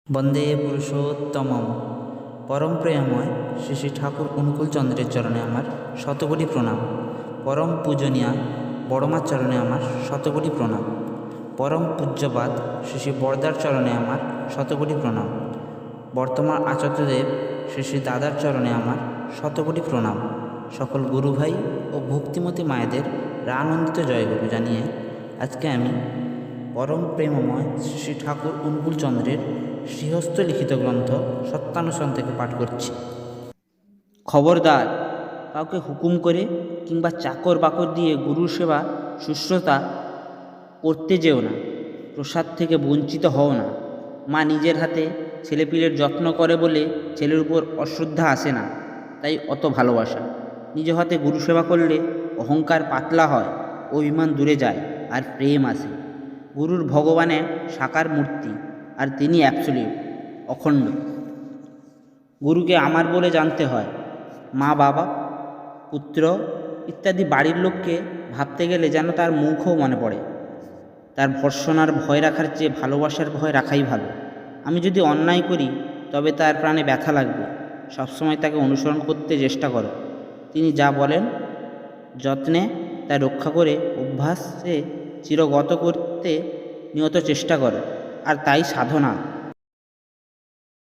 বন্দে পুরুষোত্তমম। পরম প্রেমময় শ্রী শ্রী ঠাকুর অনুকূলচন্দ্রের চরণে আমার শতকোটি প্রণাম। পরম পূজনীয়া বড়মার চরণে আমার শতকোটি প্রণাম। পরম পূজ্যপাদ শ্রী শ্রী বরদার চরণে আমার শতকোটি প্রণাম। বর্তমান আচার্যদেব শ্রী শ্রী দাদার চরণে আমার শতকোটি প্রণাম। সকল গুরুভাই ও ভক্তিমতী মায়েদের আনন্দিত জয়গুরু জানিয়ে আজকে আমি পরম প্রেমময় শ্রী শ্রী ঠাকুর অনুকূলচন্দ্রের শ্রীহস্ত লিখিত গ্রন্থ সত্যানুসরণ থেকে পাঠ করছি। খবরদার, কাউকে হুকুম করে কিংবা চাকর বাকর দিয়ে গুরুর সেবা শুশ্রূষা করতে যেও না। প্রসাদ থেকে বঞ্চিত হও না। মা নিজের হাতে ছেলেপিলের যত্ন করে বলে ছেলের উপর অশ্রদ্ধা আসে না, তাই অত ভালোবাসা। নিজ হাতে গুরু সেবা করলে অহংকার পাতলা হয়, অভিমান দূরে যায় আর প্রেম আসে। গুরুর ভগবানের সাকার মূর্তি, আর তিনি অ্যাবসলিউট, অখণ্ড। গুরুকে আমার বলে জানতে হয়। মা, বাবা, পুত্র ইত্যাদি বাড়ির লোককে ভাবতে গেলে যেন তার মুখও মনে পড়ে। তার ভর্ৎসনার ভয় রাখার চেয়ে ভালোবাসার ভয় রাখাই ভালো। আমি যদি অন্যায় করি তবে তার প্রাণে ব্যথা লাগবে। সবসময় তাকে অনুসরণ করতে চেষ্টা করো। তিনি যা বলেন যত্নে তা রক্ষা করে অভ্যাসে চিরগত করতে নিয়ত চেষ্টা করো, আর তাই সাধনা।